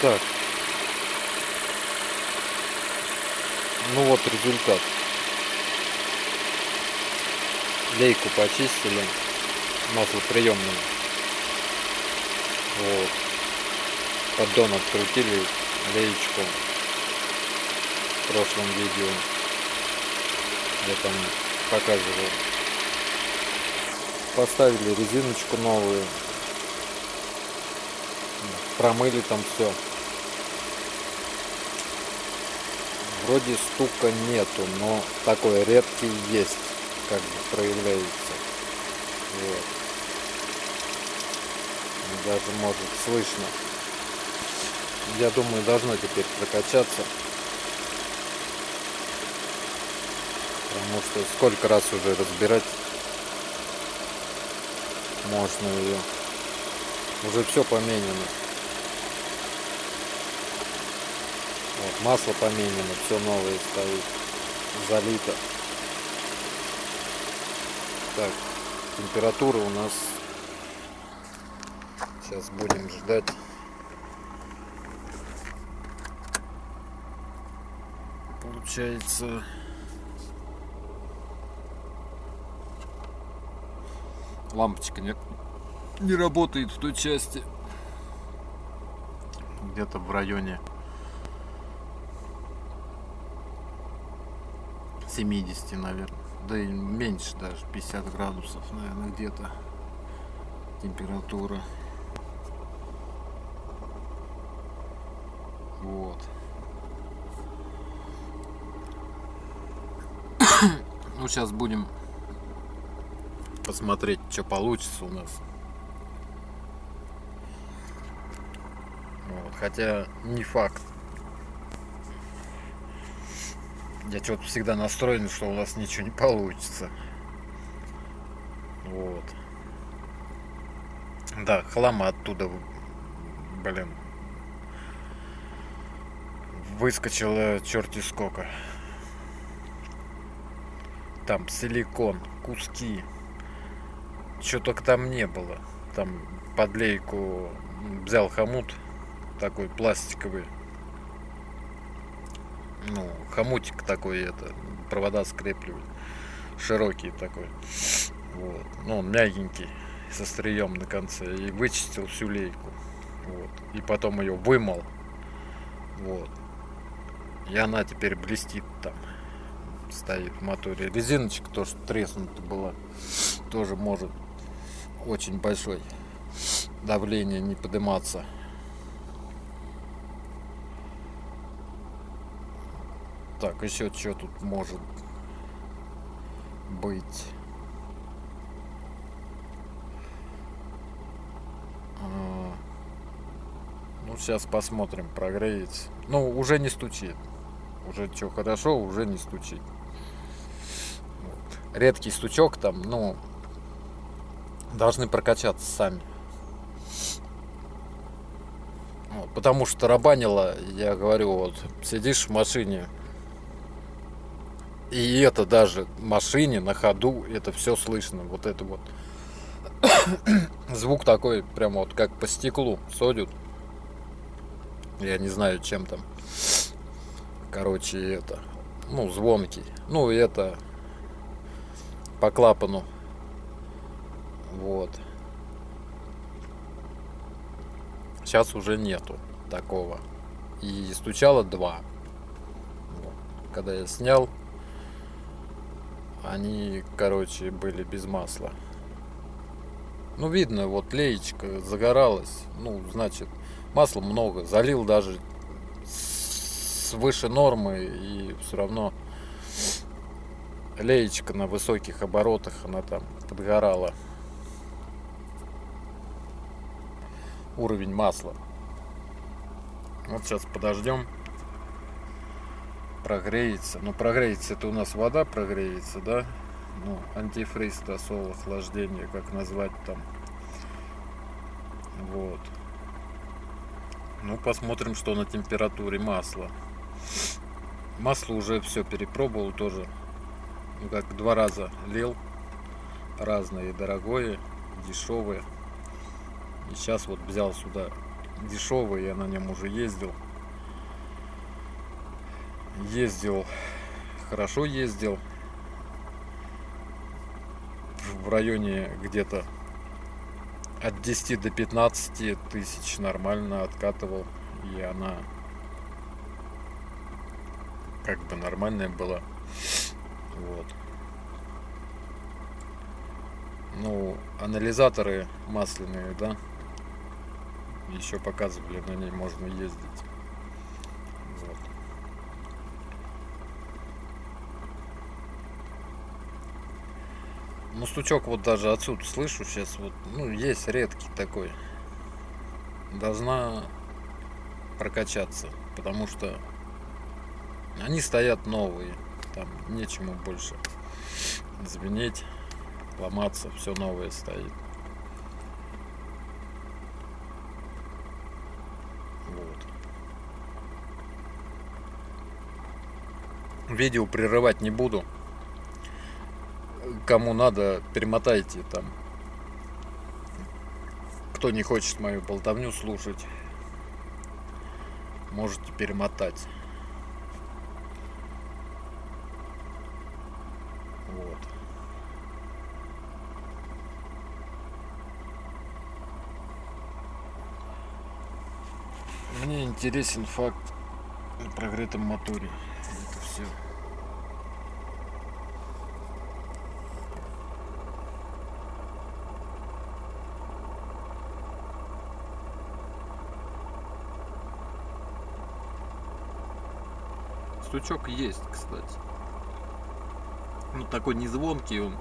Так, ну вот результат. Лейку почистили маслоприемным. Вот. Поддон открутили, леечку в прошлом видео я там показывал. Поставили резиночку новую, промыли там все. Вроде стука нету, но такой редкий есть, как бы проявляется. Вот. Даже может слышно. Я думаю, должно теперь прокачаться. Потому что сколько раз уже разбирать можно ее. Уже все поменено. Вот, масло поменено, все новое стоит. Залито. Так, температура у нас. Сейчас будем ждать. Получается, лампочка не работает в той части. Где-то в районе 70, наверное. Да и меньше даже, 50 градусов, наверное, где-то температура. Вот. Ну, сейчас будем посмотреть, что получится у нас. Вот. Хотя не факт. Я что-то всегда настроен, что у нас ничего не получится. Вот. Да, хлама оттуда, блин, выскочило черти сколько. Там силикон, куски. Что только там не было. Там под лейку взял хомут такой пластиковый. Ну, хомутик такой, это, провода скрепливает. Широкий такой. Вот. Ну, он мягенький, со стрием на конце. И вычистил всю лейку. Вот. И потом ее вымыл. Вот. И она теперь блестит там. Стоит в моторе. Резиночка тоже треснута была. Тоже может очень большое давление не подниматься. Так, еще что тут может быть? Ну, сейчас посмотрим, прогреется. Ну, уже не стучит. Уже что хорошо, уже не стучит. Вот. Редкий стучок там, ну, должны прокачаться сами. Вот, потому что тарабанило, я говорю, вот сидишь в машине, и это даже в машине на ходу, это все слышно. Вот это вот звук такой, прямо вот как по стеклу содят. Я не знаю, чем там. Короче, это, ну, звонкий. Ну, это по клапану. Вот. Сейчас уже нету такого. И стучало 2. Вот. Когда я снял, они, короче, были без масла. Ну, видно, вот леечка загоралась. Ну, значит, масла много. Залил даже свыше нормы, и все равно леечка на высоких оборотах, она там подгорала. Уровень масла. Вот сейчас подождем. Прогреется. Ну, прогреется, это у нас вода прогреется, да? Ну, антифриз, тосол, охлаждение, как назвать там. Вот. Ну, посмотрим, что на температуре масла. Масло уже все перепробовал тоже. Ну, как 2 раза лил. Разные, дорогое, дешевое. И сейчас вот взял сюда дешевый, я на нем уже ездил. Ездил, хорошо ездил. В районе где-то от 10 до 15 тысяч нормально откатывал. И она как бы нормальная была. Вот. Ну, анализаторы масляные, да, еще показывали, на ней можно ездить. Вот. Ну, стучок вот даже отсюда слышу сейчас, вот, ну, есть редкий такой. Должна прокачаться, потому что они стоят новые, там нечему больше звенеть, ломаться, все новое стоит. Вот. Видео прерывать не буду. Кому надо, перемотайте там. Кто не хочет мою болтовню слушать, можете перемотать. Вот. Мне интересен факт о прогретом моторе. Это все. Стучок есть, кстати. Ну, такой не звонкий, он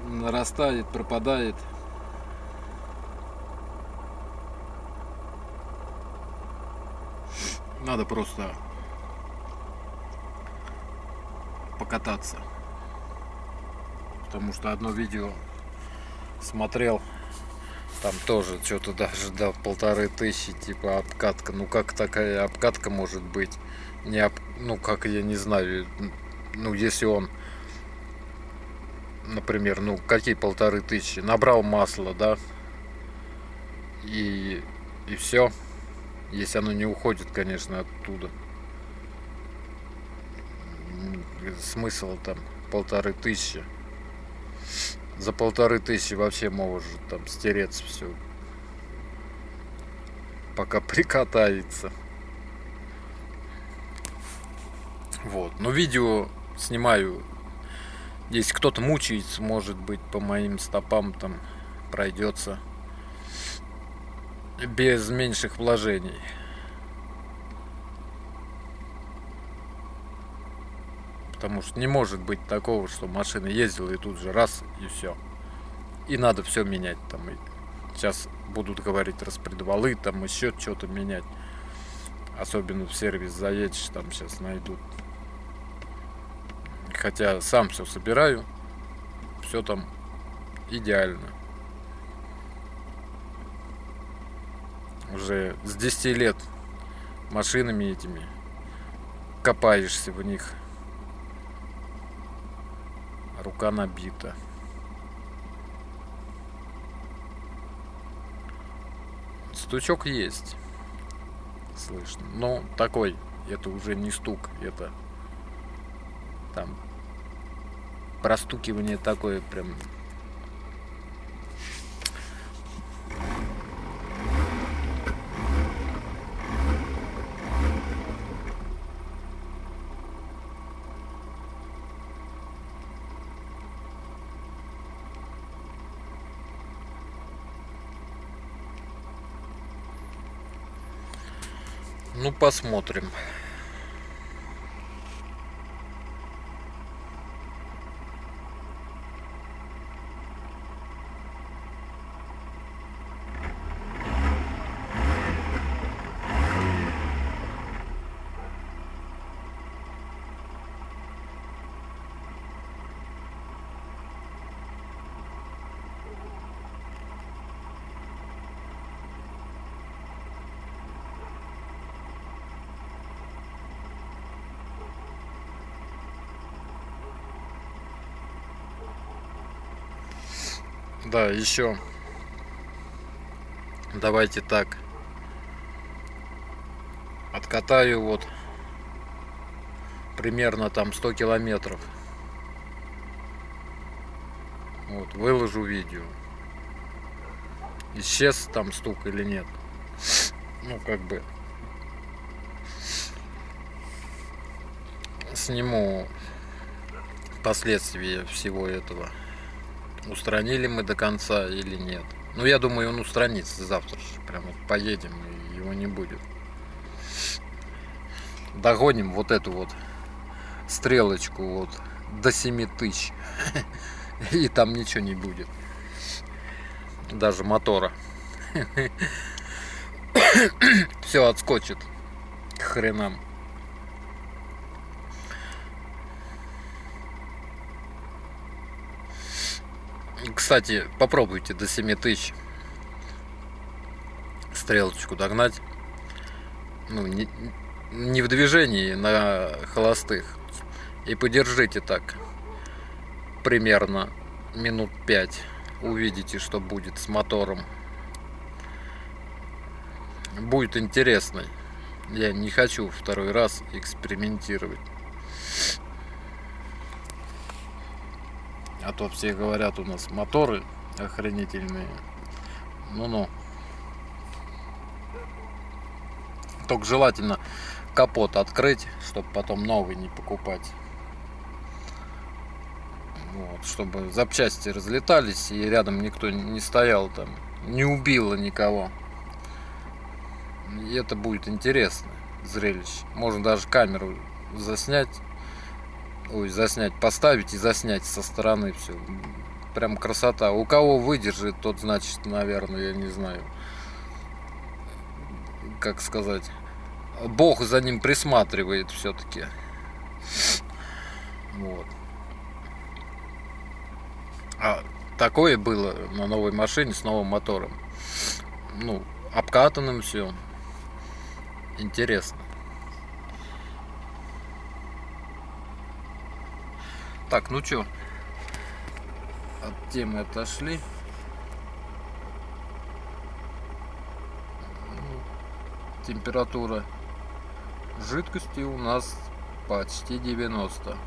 нарастает, пропадает. Надо просто покататься. Потому что одно видео смотрел, там тоже что-то даже до 1500, типа обкатка. Ну как такая обкатка может быть? Ну как, я не знаю. Ну если он, например, ну какие 1500? Набрал масло, да? И все. Если оно не уходит, конечно, оттуда. Смысл там 1500. За 1500 вообще может там стереться все, пока прикатается. Вот. Но видео снимаю. Если кто-то мучается, может быть, по моим стопам там пройдется без меньших вложений. Потому что не может быть такого, что машина ездила и тут же раз и все. И надо все менять. Там, сейчас будут говорить распредвалы, там еще что-то менять. Особенно в сервис заедешь, там сейчас найдут. Хотя сам все собираю. Все там идеально. Уже с 10 лет машинами этими копаешься в них. Рука набита. Стучок есть. Слышно. Но такой, это уже не стук, это там простукивание такое прям. Ну, посмотрим. Да, еще Давайте так. Откатаю вот примерно там 100 километров. Вот, выложу видео. Исчез там стук или нет. Ну, как бы сниму последствия всего этого. Устранили мы до конца или нет. Ну, я думаю, он устранится завтра же. Прям вот поедем, и его не будет. Догоним вот эту вот стрелочку вот до 7000. И там ничего не будет. Даже мотора. Все отскочит к хренам. Кстати, попробуйте до 7000 стрелочку догнать. Ну, не в движении, на холостых. И подержите так примерно минут 5. Увидите, что будет с мотором. Будет интересно. Я не хочу второй раз экспериментировать. А то все говорят, у нас моторы охренительные. Ну-ну. Только желательно капот открыть, чтобы потом новый не покупать. Вот, чтобы запчасти разлетались и рядом никто не стоял там, не убило никого. И это будет интересно зрелище. Можно даже камеру заснять. Заснять, поставить и заснять со стороны все. Прям красота. У кого выдержит, тот, значит, наверное, я не знаю, как сказать, Бог за ним присматривает все-таки. Вот. А такое было на новой машине с новым мотором. Ну, обкатанным все. Интересно. Так, ну чё, от темы отошли. Температура жидкости у нас почти 90.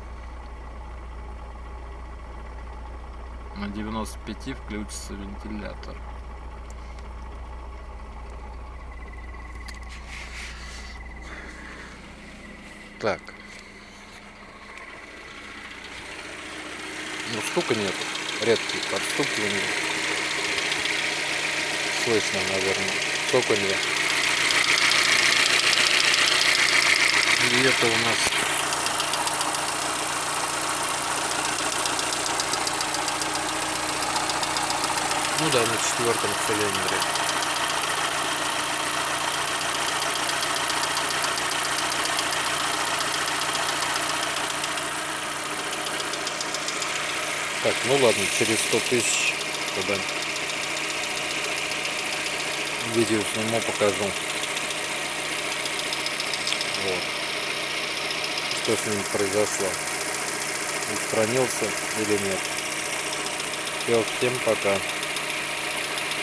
На 95 включится вентилятор. Так. Ну, стука нет. Редкий подстукивание. Слышно, наверное. Стуканье. И это у нас ну да, на 4-м цилиндре. Так, ну ладно, через 100 000 тогда видео сниму, покажу. Вот. Что с ним произошло. Устранился или нет. Все, всем пока.